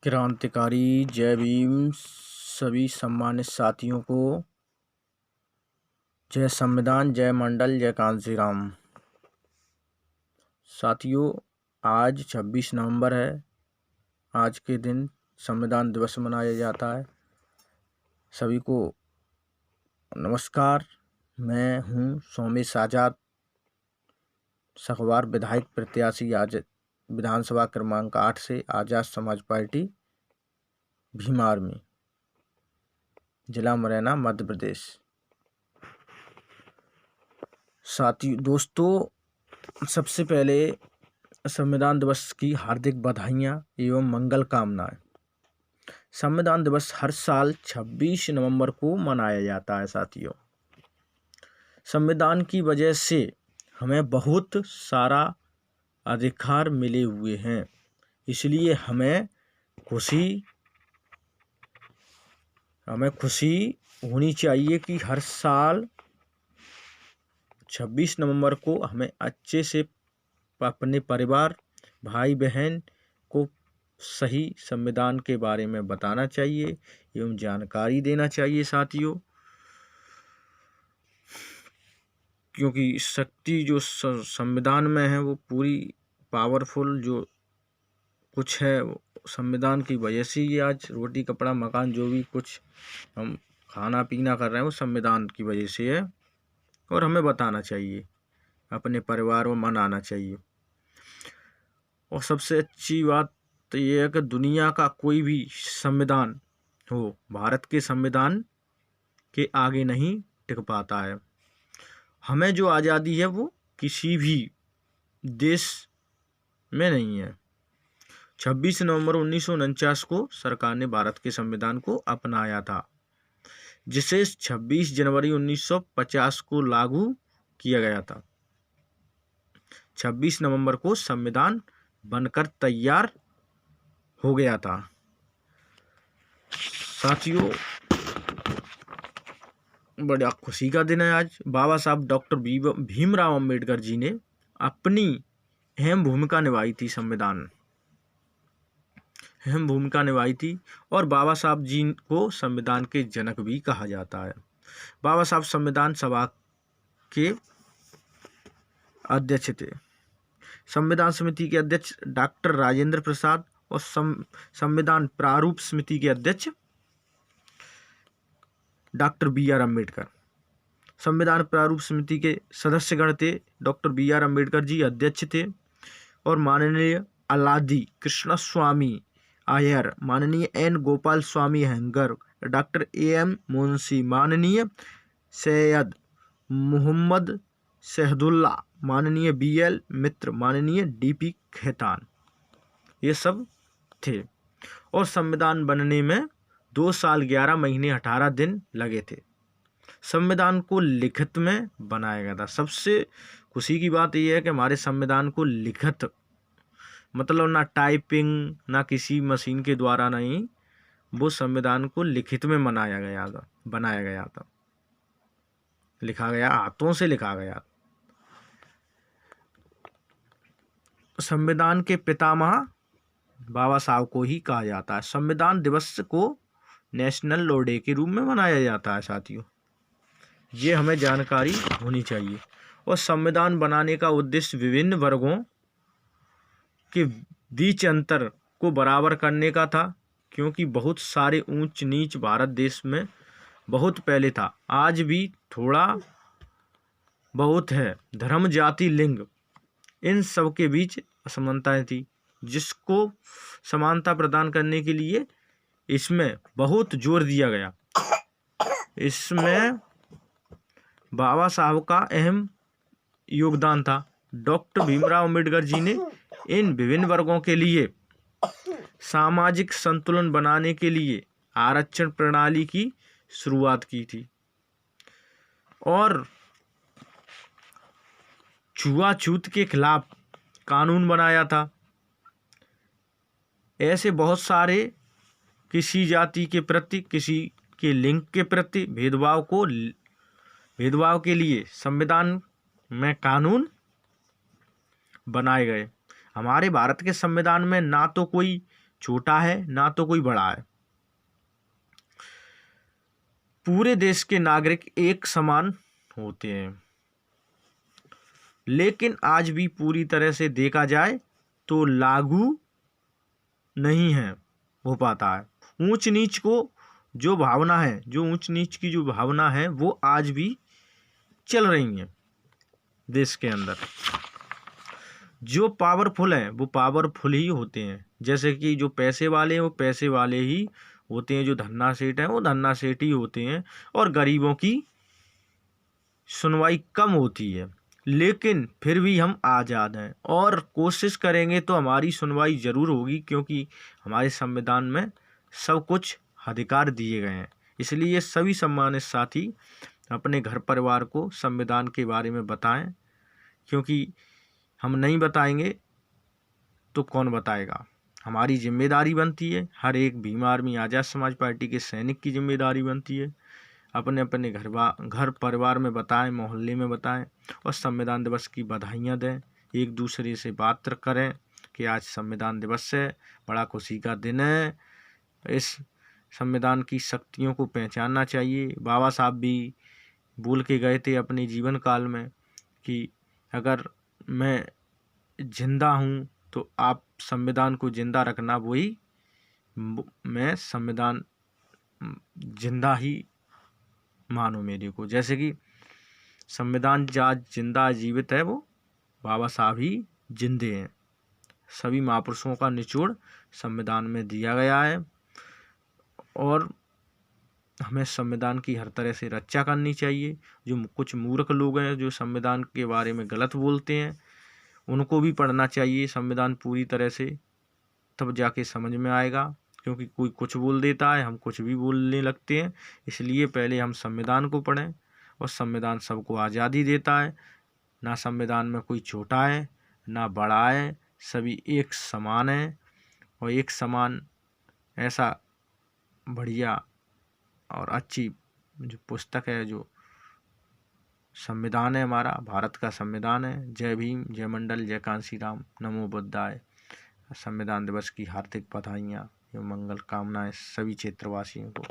क्रांतिकारी जय भीम। सभी सम्मानित साथियों को जय संविधान, जय मंडल, जय कांसी राम। साथियों, आज 26 नवंबर है। आज के दिन संविधान दिवस मनाया जाता है। सभी को नमस्कार। मैं हूं सोमेश आजाद, सखवार विधायक प्रत्याशी, आज विधानसभा क्रमांक 8 से आजाद समाज पार्टी, भीम आर्मी, जिला मुरैना, मध्य प्रदेश। दोस्तों, सबसे पहले संविधान दिवस की हार्दिक बधाइयाँ एवं मंगल कामनाएं। संविधान दिवस हर साल 26 नवंबर को मनाया जाता है। साथियों, संविधान की वजह से हमें बहुत सारा अधिकार मिले हुए हैं, इसलिए हमें खुशी होनी चाहिए कि हर साल 26 नवंबर को हमें अच्छे से अपने परिवार, भाई बहन को सही संविधान के बारे में बताना चाहिए एवं जानकारी देना चाहिए। साथियों, क्योंकि शक्ति जो संविधान में है वो पूरी पावरफुल जो कुछ है, वो संविधान की वजह से ही आज रोटी कपड़ा मकान जो भी कुछ हम खाना पीना कर रहे हैं वो संविधान की वजह से है। और हमें बताना चाहिए, अपने परिवार में मनाना चाहिए। और सबसे अच्छी बात तो ये है कि दुनिया का कोई भी संविधान हो, भारत के संविधान के आगे नहीं टिक पाता है। हमें जो आज़ादी है वो किसी भी देश में नहीं है। 26 नवंबर 1949 को सरकार ने भारत के संविधान को अपनाया था, जिसे 26 जनवरी 1950 को लागू किया गया था। 26 नवंबर को संविधान बनकर तैयार हो गया था। साथियों, बड़ा खुशी का दिन है आज। बाबा साहब डॉक्टर भीमराव अंबेडकर जी ने अपनी अहम भूमिका निभाई थी, अहम भूमिका निभाई थी। और बाबा साहब जी को संविधान के जनक भी कहा जाता है। बाबा साहब संविधान सभा के अध्यक्ष थे। संविधान समिति के अध्यक्ष डॉक्टर राजेंद्र प्रसाद और संविधान प्रारूप समिति के अध्यक्ष डॉक्टर B.R. अम्बेडकर। संविधान प्रारूप समिति के सदस्यगण थे डॉक्टर B.R. अम्बेडकर जी अध्यक्ष थे, और माननीय अल्लादी कृष्ण स्वामी अय्यर, माननीय N. Gopal Swami Iyengar, doctor A.M. Munshi, माननीय सैयद मोहम्मद शहदुल्ला, माननीय B.L. मित्र, माननीय D.P. खेतान, ये सब थे। और संविधान बनने में 2 साल 11 महीने 18 दिन लगे थे। संविधान को लिखित में बनाया गया था। सबसे खुशी की बात यह है कि हमारे संविधान को लिखित, मतलब ना टाइपिंग ना किसी मशीन के द्वारा नहीं, वो संविधान को लिखित में बनाया गया था, लिखा गया, हाथों से लिखा गया। संविधान के पितामह बाबा साहब को ही कहा जाता है। संविधान दिवस को नेशनल लॉ डे के रूप में मनाया जाता है। साथियों, ये हमें जानकारी होनी चाहिए। और संविधान बनाने का उद्देश्य विभिन्न वर्गों के बीच अंतर को बराबर करने का था, क्योंकि बहुत सारे ऊंच नीच भारत देश में बहुत पहले था, आज भी थोड़ा बहुत है। धर्म, जाति, लिंग, इन सब के बीच असमानताएं थी, जिसको समानता प्रदान करने के लिए इसमें बहुत जोर दिया गया। इसमें बाबा साहब का अहम योगदान था। डॉक्टर भीमराव अंबेडकर जी ने इन विभिन्न वर्गों के लिए सामाजिक संतुलन बनाने के लिए आरक्षण प्रणाली की शुरुआत की थी, और छुआछूत के खिलाफ कानून बनाया था। ऐसे बहुत सारे किसी जाति के प्रति, किसी के लिंग के प्रति भेदभाव के लिए संविधान में कानून बनाए गए। हमारे भारत के संविधान में ना तो कोई छोटा है ना तो कोई बड़ा है। पूरे देश के नागरिक एक समान होते हैं, लेकिन आज भी पूरी तरह से देखा जाए तो लागू नहीं है हो पाता है। ऊंच नीच को जो भावना है, जो ऊंच नीच की जो भावना है वो आज भी चल रही है देश के अंदर। जो पावरफुल हैं वो पावरफुल ही होते हैं, जैसे कि जो पैसे वाले हैं वो पैसे वाले ही होते हैं, जो धन्ना सेठ हैं वो धन्ना सेठ ही होते हैं, और गरीबों की सुनवाई कम होती है। लेकिन फिर भी हम आज़ाद हैं और कोशिश करेंगे तो हमारी सुनवाई ज़रूर होगी, क्योंकि हमारे संविधान में सब कुछ अधिकार दिए गए हैं। इसलिए सभी सम्मानित साथी अपने घर परिवार को संविधान के बारे में बताएं, क्योंकि हम नहीं बताएंगे तो कौन बताएगा। हमारी जिम्मेदारी बनती है, हर एक भीम आर्मी आज़ाद समाज पार्टी के सैनिक की जिम्मेदारी बनती है, अपने अपने घर परिवार में बताएं, मोहल्ले में बताएं, और संविधान दिवस की बधाइयाँ दें, एक दूसरे से बात करें कि आज संविधान दिवस है, बड़ा खुशी का दिन है। इस संविधान की शक्तियों को पहचानना चाहिए। बाबा साहब भी बोल के गए थे अपने जीवन काल में कि अगर मैं जिंदा हूँ तो आप संविधान को जिंदा रखना, वही मैं संविधान जिंदा ही मानो मेरे को। जैसे कि संविधान आज जिंदा जीवित है, वो बाबा साहब ही जिंदे हैं। सभी महापुरुषों का निचोड़ संविधान में दिया गया है, और हमें संविधान की हर तरह से रक्षा करनी चाहिए। जो कुछ मूर्ख लोग हैं जो संविधान के बारे में गलत बोलते हैं, उनको भी पढ़ना चाहिए संविधान पूरी तरह से, तब जाके समझ में आएगा। क्योंकि कोई कुछ बोल देता है, हम कुछ भी बोलने लगते हैं। इसलिए पहले हम संविधान को पढ़ें, और संविधान सबको आज़ादी देता है। ना संविधान में कोई छोटा है ना बड़ा है, सभी एक समान है। और एक समान ऐसा बढ़िया और अच्छी जो पुस्तक है, जो संविधान है, हमारा भारत का संविधान है। जय भीम, जय मंडल, जय कांसी राम, नमो बुद्धाय। संविधान दिवस की हार्दिक बधाइयाँ एवं मंगल कामनाएं सभी क्षेत्रवासियों को।